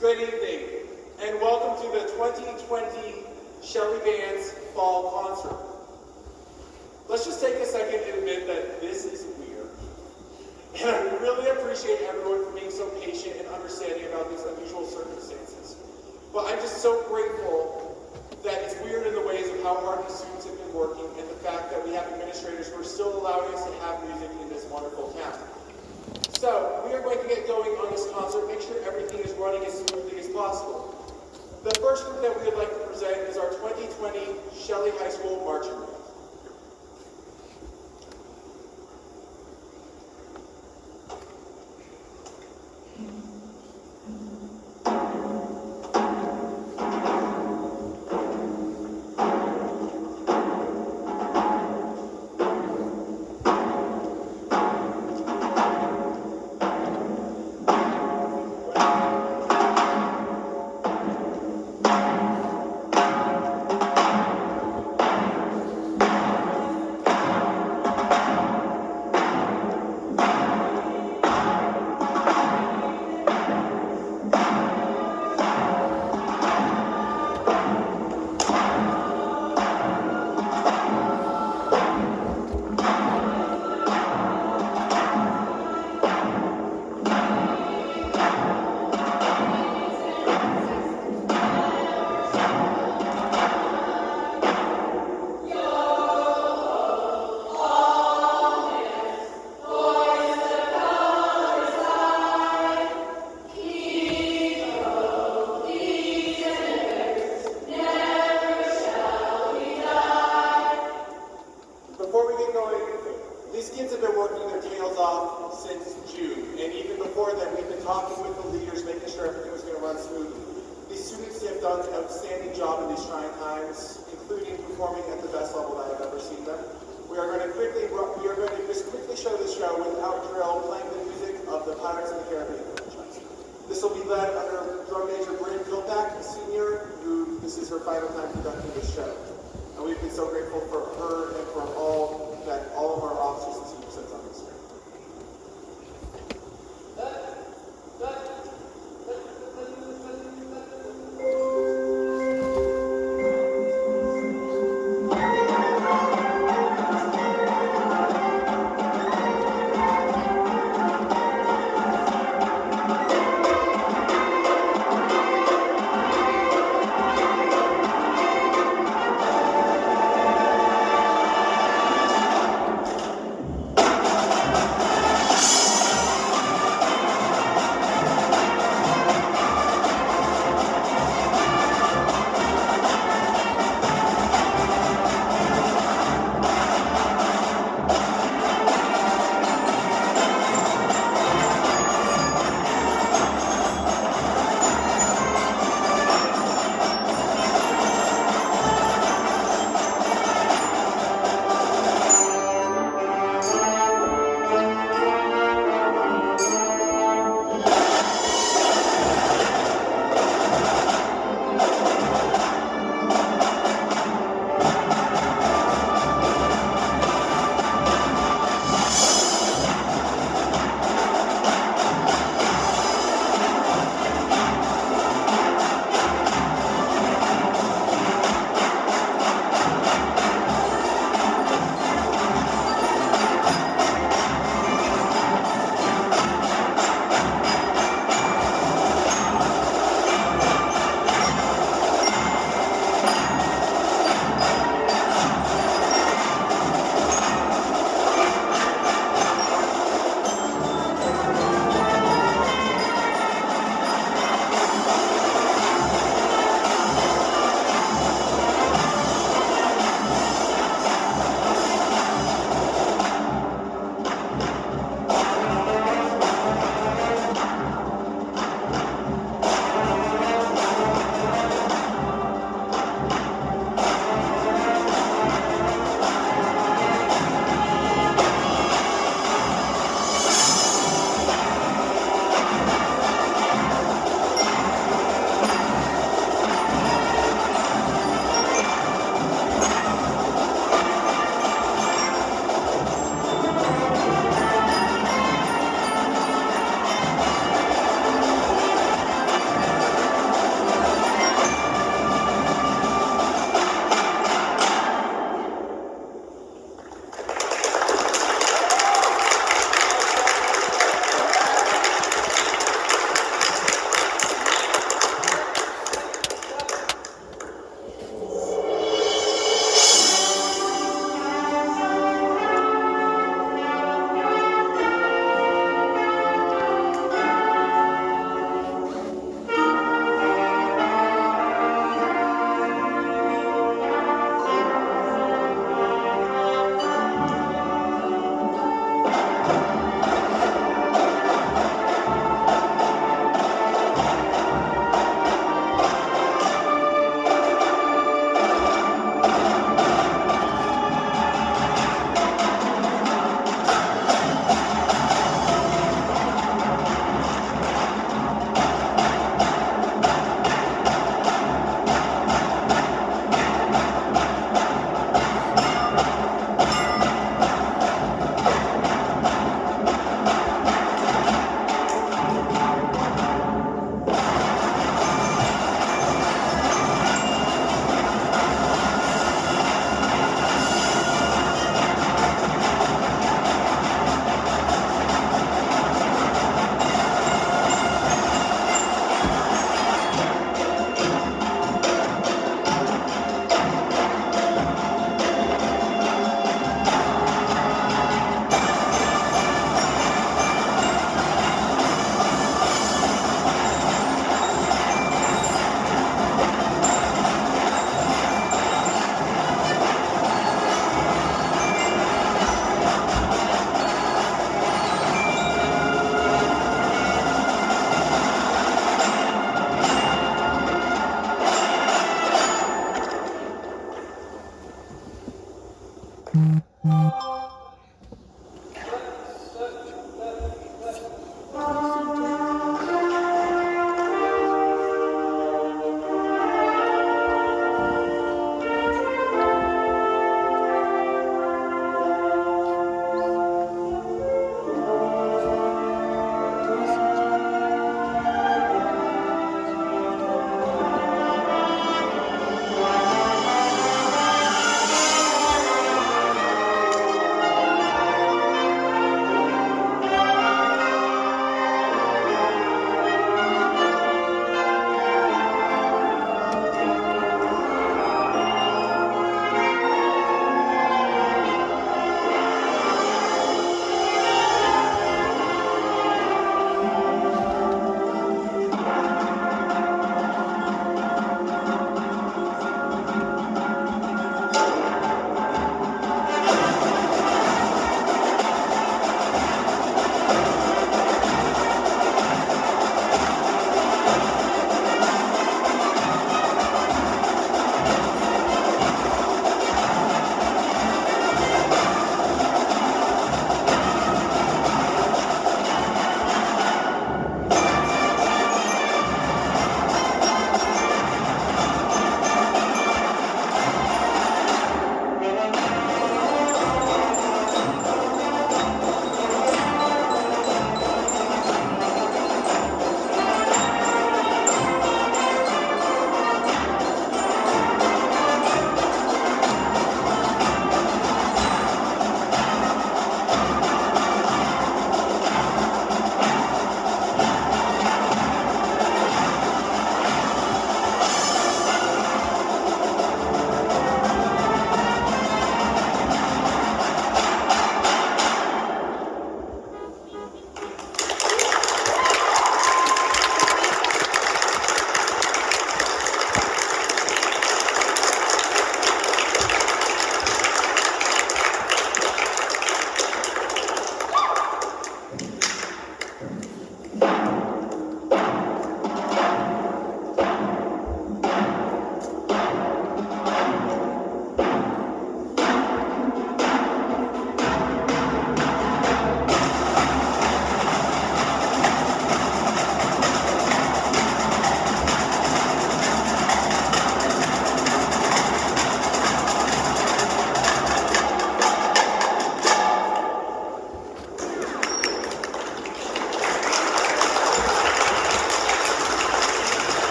Good evening, and welcome to the 2020 Shelley Band's Fall Concert. Let's just take a second and admit that this is weird. And I really appreciate everyone for being so patient and understanding about these unusual circumstances. But I'm just so grateful that it's weird in the ways of how hard these students have been working and the fact that we have administrators who are still allowing us to have music in this wonderful town. So, we are going to get going on this concert, make sure everything is running as smoothly as possible. The first group that we would like to present is our 2020 Shelley High School Marching Band.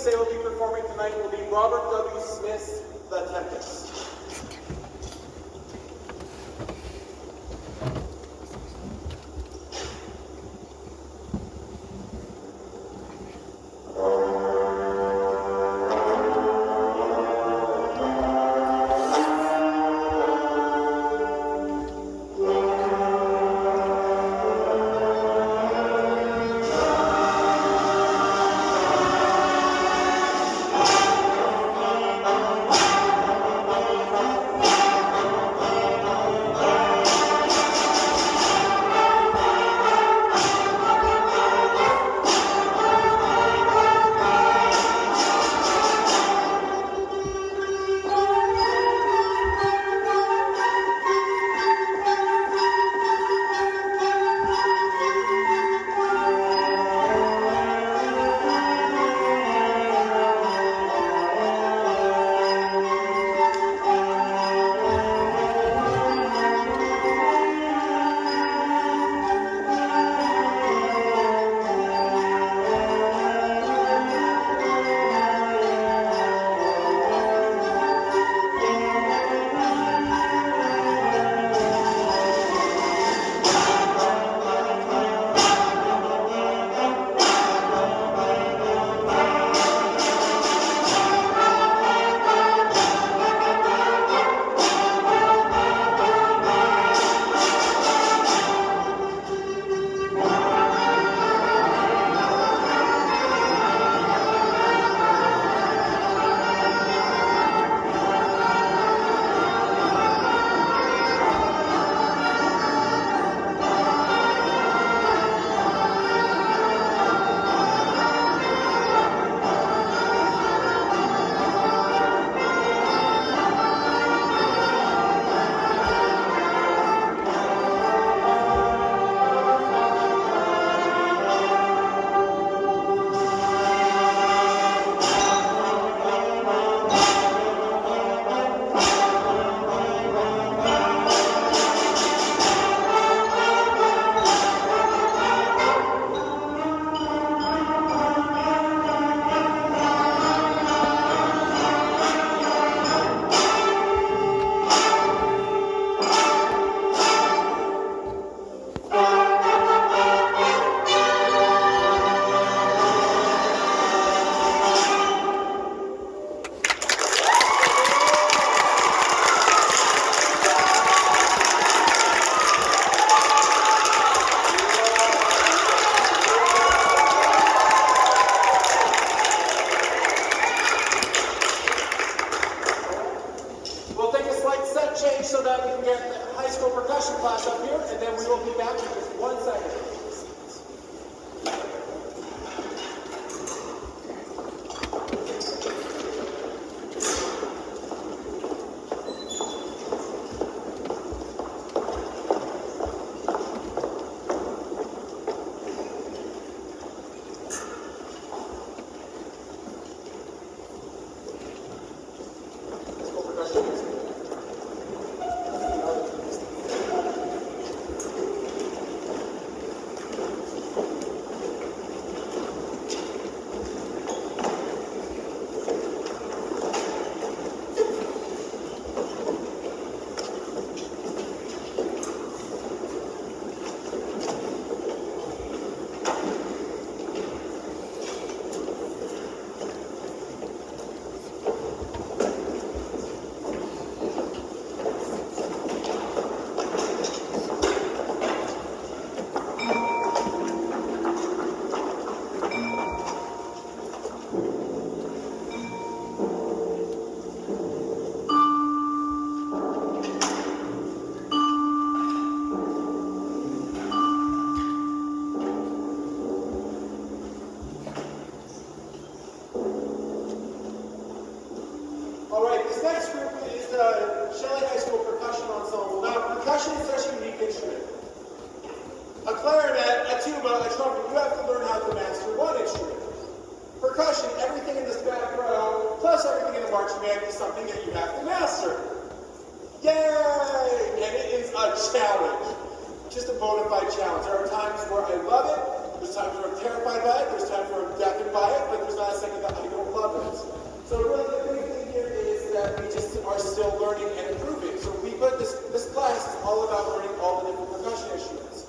they will be performing tonight will be Robert W. Smith's The Tempest. So that we can get the high school percussion class up here, and then we will be back in just 1 second. All right, this next group is the Shelley High School Percussion Ensemble. Now, percussion is such a unique instrument. A clarinet, a tuba, a trumpet, you have to learn how to master one instrument. Percussion, everything in this back row, plus everything in the marching band is something that you have to master. Yay! And it is a challenge. Just a bona fide challenge. There are times where I love it, there's times where I'm terrified by it, there's times where I'm deafened by it, but there's not a second that I don't love it. all about learning all the different percussion instruments.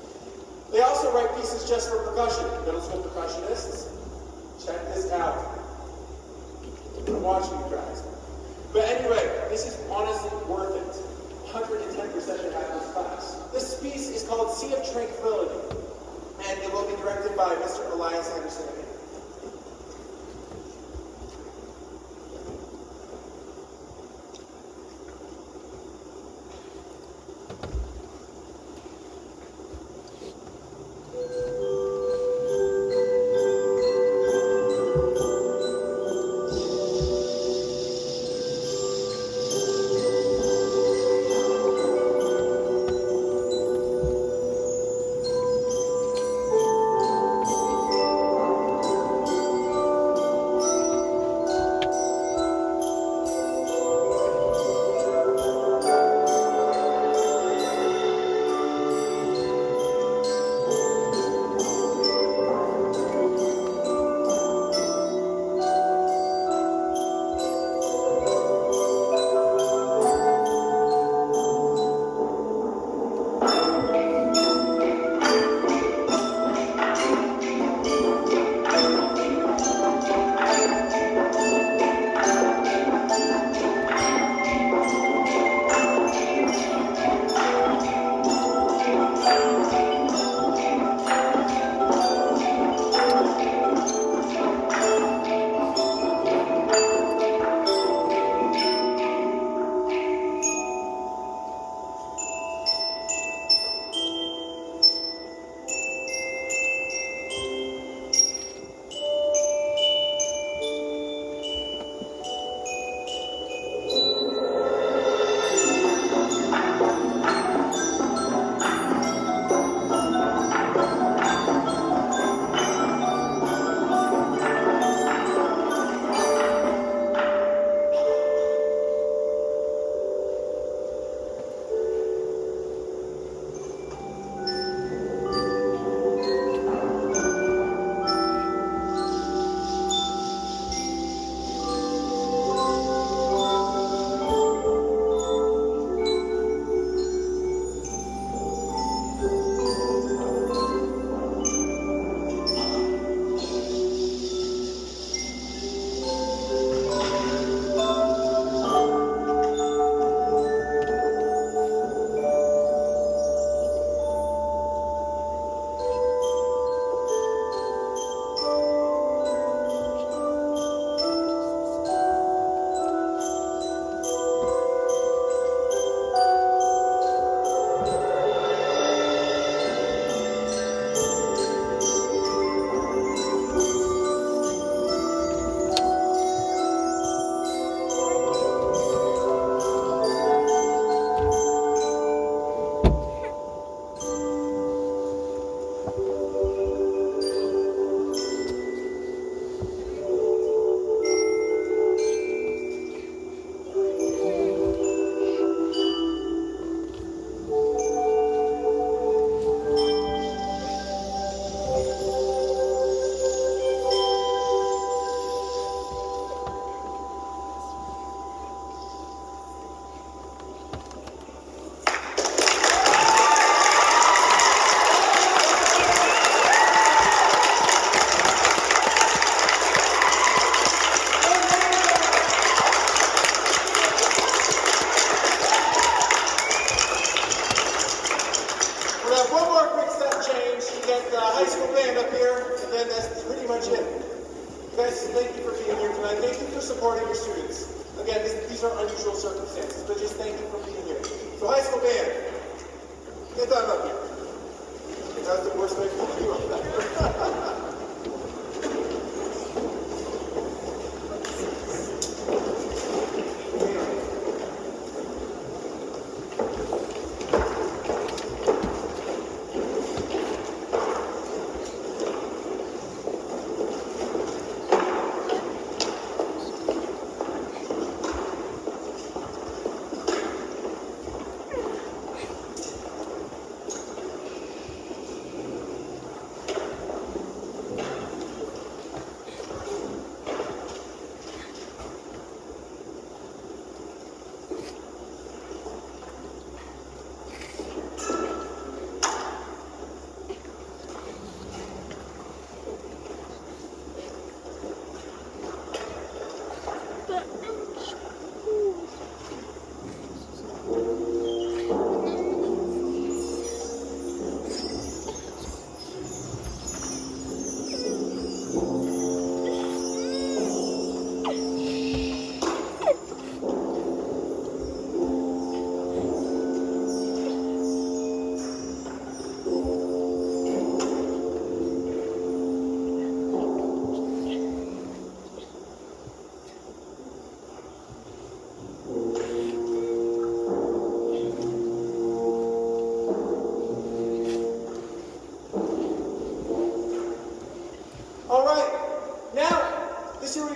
They also write pieces just for percussion. Middle school percussionists, check this out. I'm watching you guys. But anyway, this is honestly worth it. 110% to have this class. This piece is called Sea of Tranquility, and it will be directed by Mr. Elias Anderson.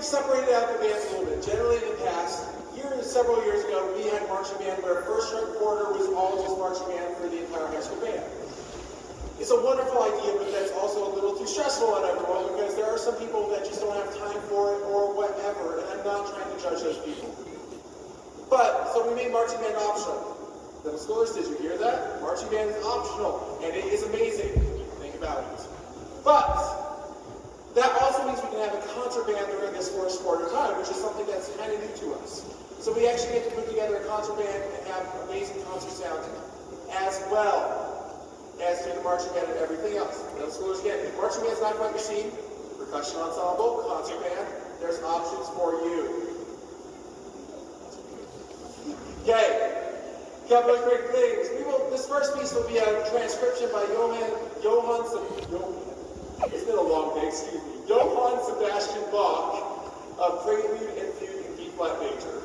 we've separated out the bands a little bit. Generally in the past, several years ago, we had marching band where first quarter was all just marching band for the entire high school band. It's a wonderful idea, but that's also a little too stressful on everyone because there are some people that just don't have time for it or whatever, and I'm not trying to judge those people. But, so we made marching band optional. Middle schoolers, did you hear that? Marching band is optional, and it is amazing. Think about it. But, that also means we can have a concert band during this first quarter time, which is something that's kind of new to us. So we actually get to put together a concert band and have amazing concert sound as well as do the marching band and everything else. Middle schoolers get it. Marching band's not quite machine, percussion ensemble, concert band, there's options for you. Okay, a couple of quick things. This first piece will be a transcription by it's been a long day, excuse me. Johann Sebastian Bach of Prelude and Fugue in B-flat major.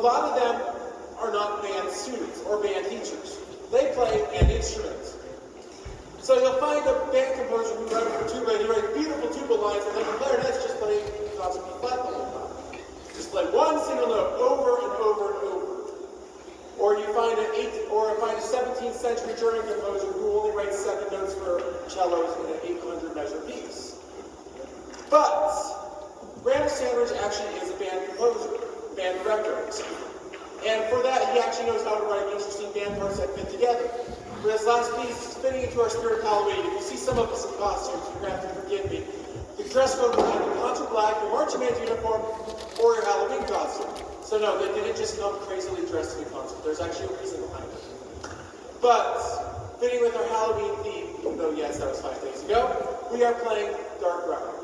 lot of them are not band students or band teachers. They play an instrument. So you'll find a band composer who writes for tuba, and he writes beautiful tuba lines, and then the clarinets just play concert B flat the whole time. Just play one single note over and over and over. Or you find a 17th century German composer who only writes 7 notes for cellos in an 800 measure piece. But Randall Sandridge actually is a band composer, band director. And for that, he actually knows how to write interesting band parts that fit together. For this last piece, fitting into our spirit of Halloween, if you see some of us in costumes, you're going to have to forgive me. The dress code was either concert black, your marching man's uniform, or your Halloween costume. So no, they didn't just come crazily dressed to the concert. There's actually a reason behind it. But, fitting with our Halloween theme, even though yes, that was 5 days ago, we are playing Dark Ride.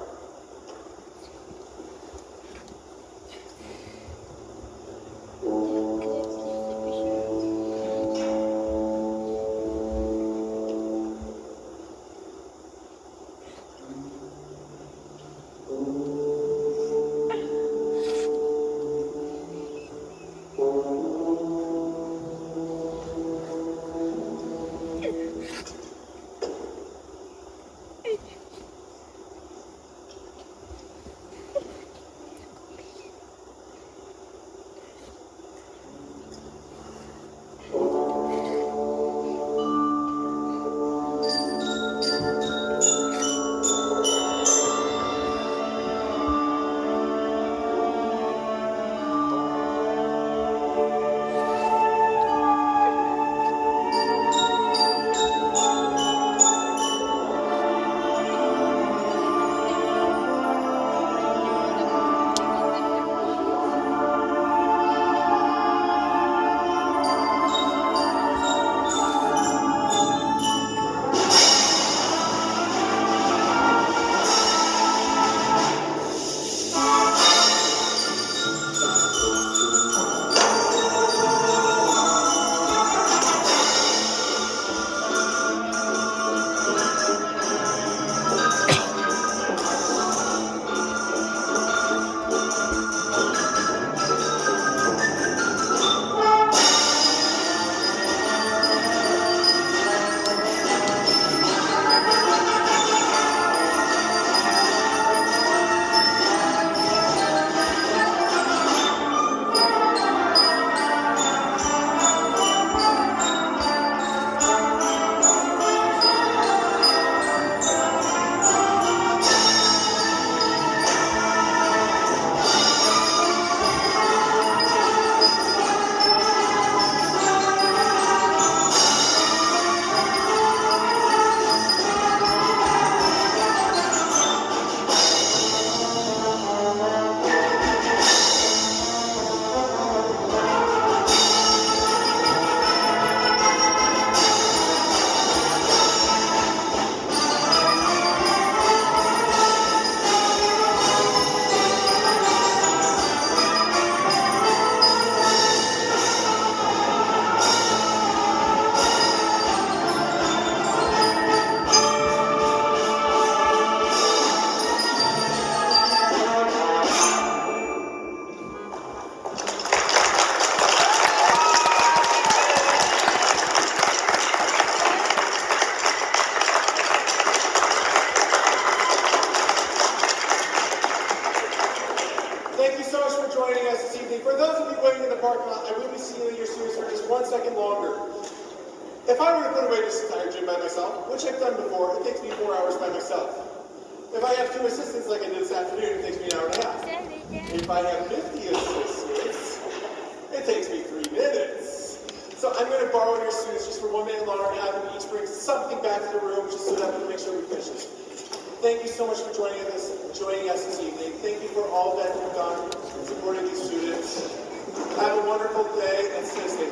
If I were to put away this entire gym by myself, which I've done before, it takes me 4 hours by myself. If I have 2 assistants like I did this afternoon, it takes me an hour and a half. If I have 50 assistants, it takes me 3 minutes. So I'm going to borrow your students just for 1 minute longer and have them each bring something back to the room just so that we can make sure we finish it. Thank you so much for joining us this evening. Thank you for all that you've done in supporting these students. Have a wonderful day and stay safe.